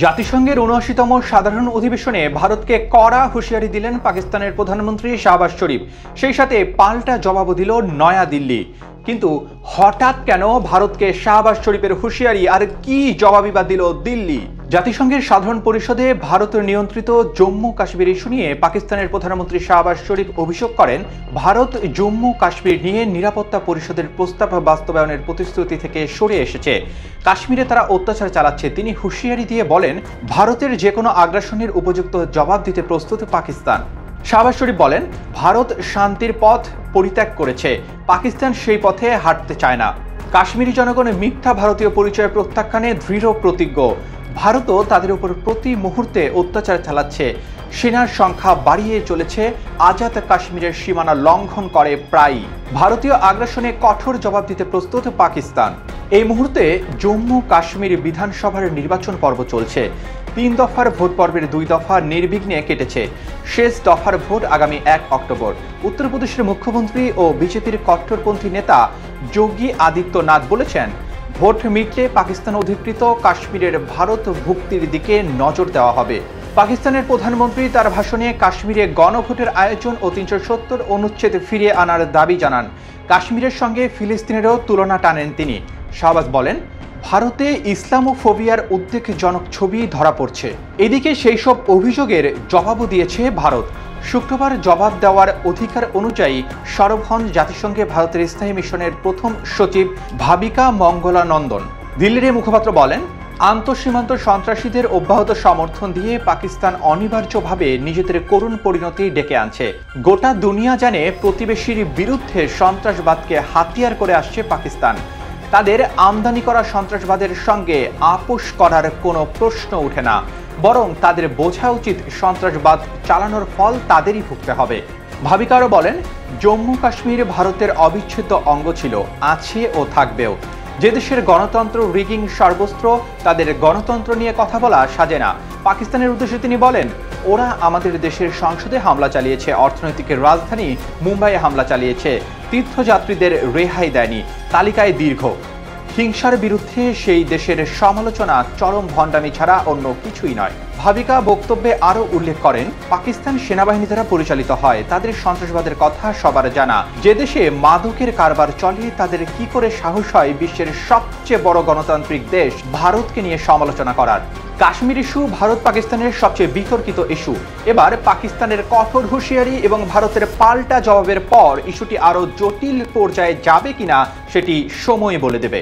জাতিসংঘের ৭৯তম সাধারণ অধিবেশনে ভারতকে কড়া হুঁশিয়ারি দিলেন পাকিস্তানের প্রধানমন্ত্রী শাহবাজ শরীফ। সেই সাথে পাল্টা জবাবও দিল নয়াদিল্লি। কিন্তু হঠাৎ কেন ভারতকে শাহবাজ শরীফের হুঁশিয়ারি, আর কি জবাবই বা দিল দিল্লি? জাতিসংঘের সাধারণ পরিষদে ভারতের নিয়ন্ত্রিত জম্মু কাশ্মীর ইস্যু নিয়ে পাকিস্তানের প্রধানমন্ত্রী শাহবাজ শরীফ অভিযোগ করেন, ভারত জম্মু কাশ্মীর নিয়ে নিরাপত্তা পরিষদের প্রস্তাব বাস্তবায়নের প্রতিশ্রুতি থেকে সরে এসেছে। কাশ্মীরে তারা অত্যাচার চালাচ্ছে। তিনি হুঁশিয়ারি দিয়ে বলেন, ভারতের যে কোনো আগ্রাসনের উপযুক্ত জবাব দিতে প্রস্তুত পাকিস্তান। শাহবাজ শরীফ বলেন, ভারত শান্তির পথ পরিত্যাগ করেছে, পাকিস্তান সেই পথে হাঁটতে চায় না। কাশ্মীরি জনগণের মিথ্যা ভারতীয় পরিচয় প্রত্যাখ্যানে দৃঢ় প্রতিজ্ঞ। ভারতও তাদের উপর প্রতি মুহূর্তে অত্যাচার চালাচ্ছে, সেনার সংখ্যা বাড়িয়ে চলেছে, আজাদ কাশ্মীরের সীমানা লঙ্ঘন করে প্রায়ই। ভারতীয় আগ্রাসনে কঠোর জবাব দিতে প্রস্তুত পাকিস্তান। এই মুহূর্তে জম্মু কাশ্মীর বিধানসভার নির্বাচন পর্ব চলছে। ৩ দফার ভোট পর্বের ২ দফা নির্বিঘ্নে কেটেছে। শেষ দফার ভোট আগামী ১ অক্টোবর। উত্তরপ্রদেশের মুখ্যমন্ত্রী ও বিজেপির কট্টরপন্থী নেতা যোগী আদিত্যনাথ বলেছেন, ভোট মিটলে পাকিস্তান অধিকৃত কাশ্মীরের ভারত ভুক্তির দিকে নজর দেওয়া হবে। পাকিস্তানের প্রধানমন্ত্রী তার ভাষণে কাশ্মীরে গণভোটের আয়োজন ও ৩৭০ অনুচ্ছেদ ফিরিয়ে আনার দাবি জানান। কাশ্মীরের সঙ্গে ফিলিস্তিনেরও তুলনা টানেন তিনি। শাহবাজ বলেন, ভারতে ইসলামোফোবিয়ার উদ্বেগজনক ছবি ধরা পড়ছে। এদিকে সেই সব অভিযোগের জবাবও দিয়েছে ভারত। শুক্রবার জবাব দেওয়ার অধিকার অনুযায়ী সরব হন জাতিসংঘে ভারতের স্থায়ী মিশনের প্রথম সচিব ভাবিকা মঙ্গলানন্দন। দিল্লির মুখপাত্র বলেন, আন্তঃসীমান্ত সন্ত্রাসীদের অব্যাহত সমর্থন দিয়ে পাকিস্তান অনিবার্যভাবে নিজেদের করুণ পরিণতি ডেকে আনছে। গোটা দুনিয়া জানে প্রতিবেশীর বিরুদ্ধে সন্ত্রাসবাদকে হাতিয়ার করে আসছে পাকিস্তান। তাদের আমদানি করা সন্ত্রাসবাদের সঙ্গে আপোষ করার কোনো প্রশ্ন ওঠে না, বরং তাদের বোঝা উচিত সন্ত্রাসবাদ চালানোর ফল তাদেরই ভুগতে হবে। ভাবিকা আরও বলেন, জম্মু কাশ্মীর ভারতের অবিচ্ছেদ্য অঙ্গ ছিল, আছে ও থাকবেও। যে দেশের গণতন্ত্র রিগিং সর্বস্ত্র, তাদের গণতন্ত্র নিয়ে কথা বলা সাজে না। পাকিস্তানের উদ্দেশ্যে তিনি বলেন, ওরা আমাদের দেশের সংসদে হামলা চালিয়েছে, অর্থনৈতিক রাজধানী মুম্বাইয়ে হামলা চালিয়েছে, তীর্থযাত্রীদের রেহাই দেয়নি, তালিকায় দীর্ঘ। হিংসার বিরুদ্ধে সেই দেশের সমালোচনা চরম ভণ্ডামি ছাড়া অন্য কিছুই নয়। ভাবিকা বক্তব্যে আরও উল্লেখ করেন, পাকিস্তান সেনাবাহিনী দ্বারা পরিচালিত হয়, তাদের সন্ত্রাসবাদের কথা সবার জানা। যে দেশে মাদকের কারবার চলে, তাদের কি করে সাহস হয় বিশ্বের সবচেয়ে বড় গণতান্ত্রিক দেশ ভারতকে নিয়ে সমালোচনা করার? কাশ্মীর ইস্যু ভারত পাকিস্তানের সবচেয়ে বিতর্কিত ইস্যু। এবার পাকিস্তানের কঠোর হুঁশিয়ারি এবং ভারতের পাল্টা জবাবের পর ইস্যুটি আরও জটিল পর্যায়ে যাবে কিনা সেটি সময় বলে দেবে।